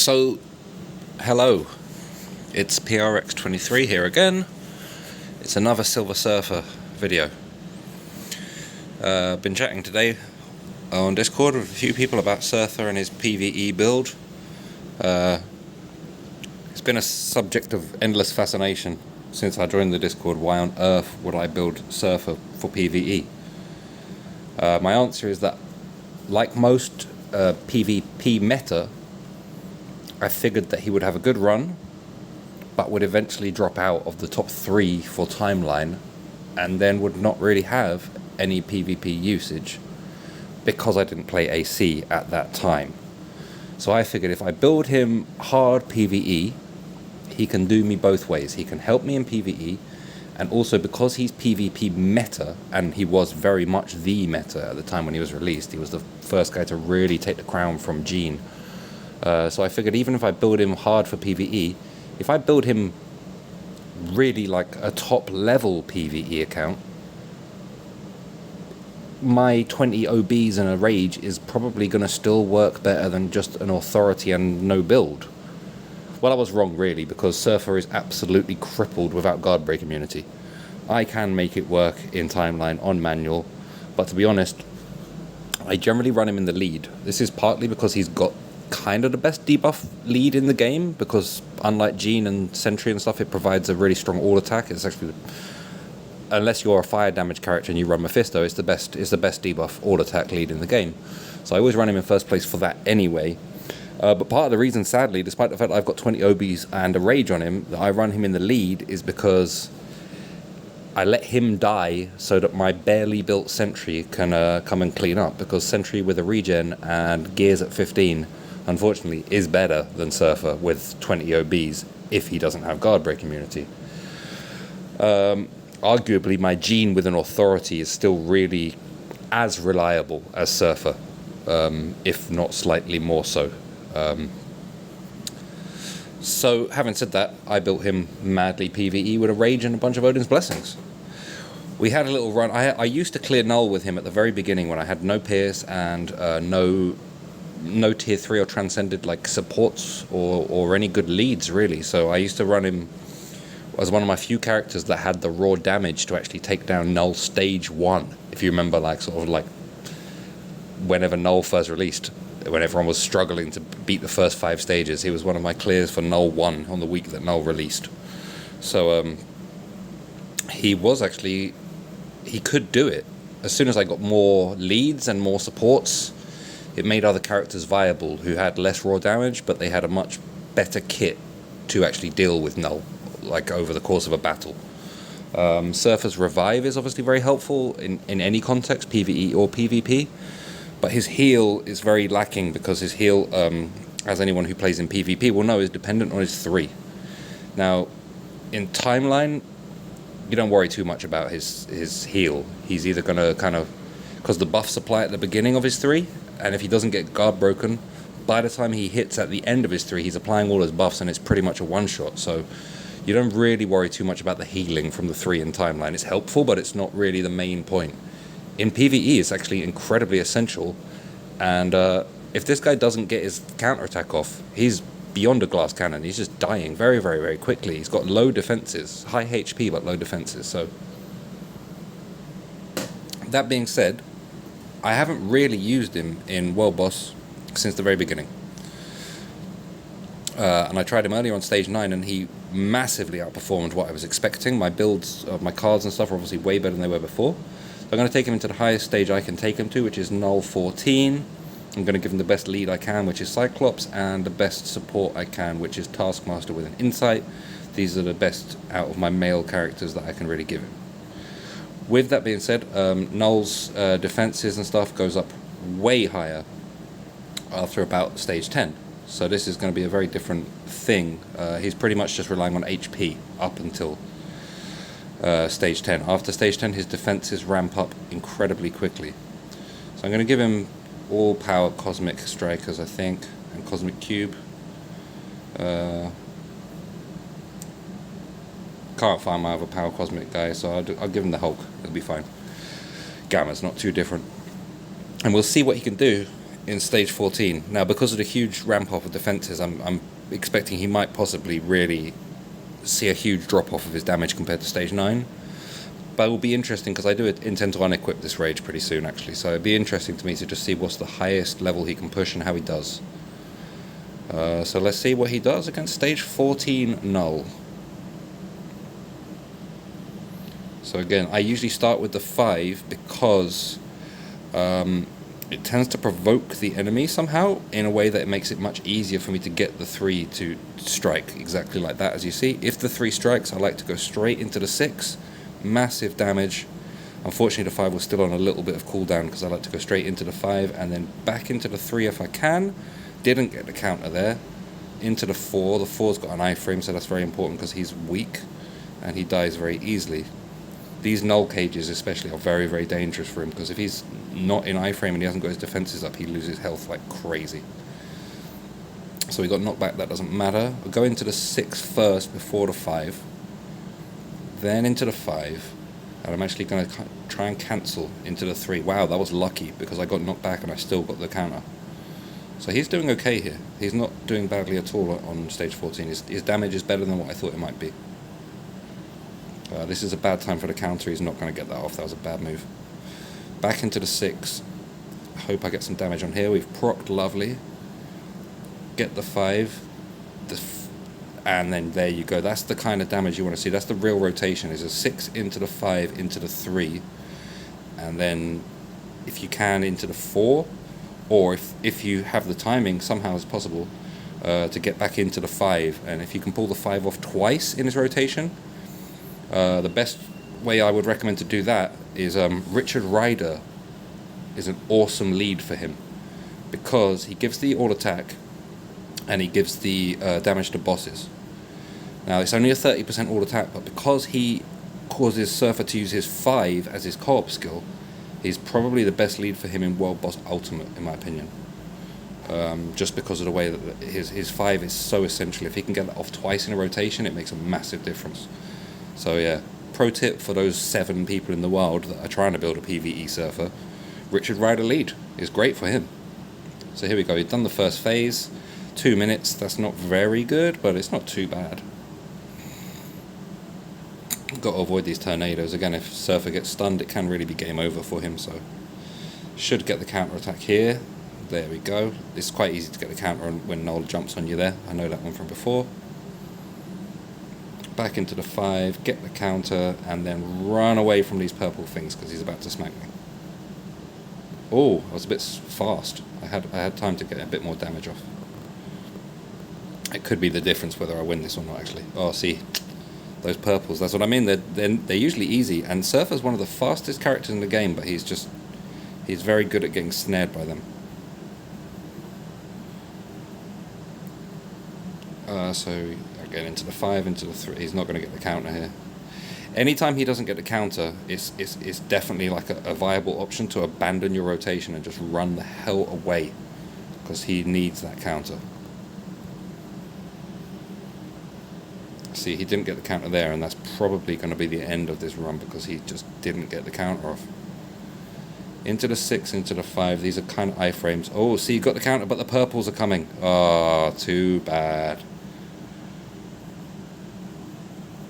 So, hello, it's PRX23 here again. It's another Silver Surfer video. Been chatting today on Discord with a few people about Surfer and his PvE build. It's been a subject of endless fascination since I joined the Discord. Why on earth would I build Surfer for PvE? My answer is that, like most PvP meta, I figured that he would have a good run, but would eventually drop out of the top 3 for timeline, and then would not really have any PvP usage because I didn't play AC at that time. So I figured if I build him hard PvE, he can do me both ways. He can help me in PvE, and also because he's PvP meta, and he was very much the meta at the time when he was released. He was the first guy to really take the crown from Gene. So I figured even if I build him hard for PvE, if I build him really like a top level PvE account, my 20 OBs and a rage is probably going to still work better than just an authority and no build. Well, I was wrong really, because Surfer is absolutely crippled without guard break immunity. I can make it work in timeline on manual, but to be honest, I generally run him in the lead. This is partly because he's got kind of the best debuff lead in the game, because unlike Gene and Sentry and stuff, it provides a really strong all attack. It's actually, unless you're a fire damage character and you run Mephisto, it's the best debuff all attack lead in the game. So I always run him in first place for that anyway. But part of the reason, sadly, despite the fact that I've got 20 OBs and a rage on him, that I run him in the lead is because I let him die so that my barely built Sentry can come and clean up, because Sentry with a regen and gears at 15 unfortunately is better than Surfer with 20 OBs if he doesn't have guard break immunity. Arguably my Gene with an authority is still really as reliable as Surfer, if not slightly more so. So having said that, I built him madly PvE with a rage and a bunch of Odin's Blessings. We had a little run. I used to clear Knull with him at the very beginning when I had no Pierce and no tier 3 or transcended like supports or any good leads really. So I used to run him as one of my few characters that had the raw damage to actually take down Knull stage 1. If you remember, like sort of like whenever Knull first released, when everyone was struggling to beat the first 5 stages, he was one of my clears for Knull 1 on the week that Knull released. So he could do it. As soon as I got more leads and more supports, it made other characters viable who had less raw damage, but they had a much better kit to actually deal with Knull, like over the course of a battle. Surfer's revive is obviously very helpful in any context, PvE or PvP, but his heal is very lacking, because his heal, as anyone who plays in PvP will know, is dependent on his 3. Now, in timeline, you don't worry too much about his heal. He's either going to kind of, because the buffs apply at the beginning of his 3, and if he doesn't get guard broken, by the time he hits at the end of his 3, he's applying all his buffs, and it's pretty much a one-shot. So you don't really worry too much about the healing from the 3 in timeline. It's helpful, but it's not really the main point. In PvE, it's actually incredibly essential, and if this guy doesn't get his counterattack off, he's beyond a glass cannon. He's just dying very, very, very quickly. He's got low defenses, high HP, but low defenses. So that being said, I haven't really used him in World Boss since the very beginning. And I tried him earlier on stage 9, and he massively outperformed what I was expecting. My builds of my cards and stuff are obviously way better than they were before. So I'm going to take him into the highest stage I can take him to, which is Knull 14. I'm going to give him the best lead I can, which is Cyclops, and the best support I can, which is Taskmaster with an Insight. These are the best out of my male characters that I can really give him. With that being said, Knull's defenses and stuff goes up way higher after about stage 10. So this is going to be a very different thing. He's pretty much just relying on HP up until stage 10. After stage 10, his defenses ramp up incredibly quickly. So I'm going to give him all power Cosmic Strikers, I think, and Cosmic Cube. Can't find my other power Cosmic guy, so I'll give him the Hulk. It'll be fine. Gamma's not too different. And we'll see what he can do in stage 14. Now, because of the huge ramp up of defenses, I'm expecting he might possibly really see a huge drop off of his damage compared to stage 9. But it will be interesting because I do intend to unequip this rage pretty soon, actually. So it'd be interesting to me to just see what's the highest level he can push and how he does. So let's see what he does against stage 14 Knull. So again, I usually start with the 5 because it tends to provoke the enemy somehow in a way that it makes it much easier for me to get the 3 to strike exactly like that, as you see. If the 3 strikes, I like to go straight into the 6. Massive damage. Unfortunately, the 5 was still on a little bit of cooldown because I like to go straight into the 5 and then back into the 3 if I can. Didn't get the counter there. Into the 4. The 4's got an iframe, so that's very important because he's weak and he dies very easily. These Knull cages especially are very, very dangerous for him because if he's not in iframe and he hasn't got his defenses up, he loses health like crazy. So we got knocked back, that doesn't matter. We'll go into the 6 first before the 5. Then into the 5. And I'm actually going to try and cancel into the 3. Wow, that was lucky because I got knocked back and I still got the counter. So he's doing okay here. He's not doing badly at all on stage 14. His damage is better than what I thought it might be. This is a bad time for the counter. He's not going to get that off. That was a bad move. Back into the 6. Hope I get some damage on here. We've procced lovely. Get the 5. And then there you go. That's the kind of damage you want to see. That's the real rotation. Is a 6 into the 5 into the 3. And then if you can into the 4. Or if you have the timing somehow as possible to get back into the 5. And if you can pull the 5 off twice in his rotation. The best way I would recommend to do that is Richard Rider is an awesome lead for him because he gives the all attack and he gives the damage to bosses. Now it's only a 30% all attack, but because he causes Surfer to use his 5 as his co-op skill, he's probably the best lead for him in World Boss Ultimate, in my opinion. Just because of the way that his 5 is so essential. If he can get that off twice in a rotation, it makes a massive difference. So yeah, pro tip for those 7 people in the world that are trying to build a PvE Surfer, Richard Rider lead is great for him. So here we go, he's done the first phase, 2 minutes, that's not very good, but it's not too bad. Got to avoid these tornadoes. Again, if Surfer gets stunned, it can really be game over for him, so should get the counter attack here. There we go. It's quite easy to get the counter when Knull jumps on you there. I know that one from before. Back into the 5, get the counter, and then run away from these purple things because he's about to smack me. Oh, I was a bit fast. I had time to get a bit more damage off. It could be the difference whether I win this or not, actually. Oh, see, those purples, that's what I mean. They're usually easy, and Surfer's one of the fastest characters in the game, but he's very good at getting snared by them. So again, into the 5, into the 3. He's not going to get the counter here. Anytime he doesn't get the counter, it's definitely like a viable option to abandon your rotation and just run the hell away, because he needs that counter. See, he didn't get the counter there, and that's probably going to be the end of this run because he just didn't get the counter off. Into the 6, into the 5. These are kind of iframes. Oh, see, you got the counter, but the purples are coming. Oh, too bad.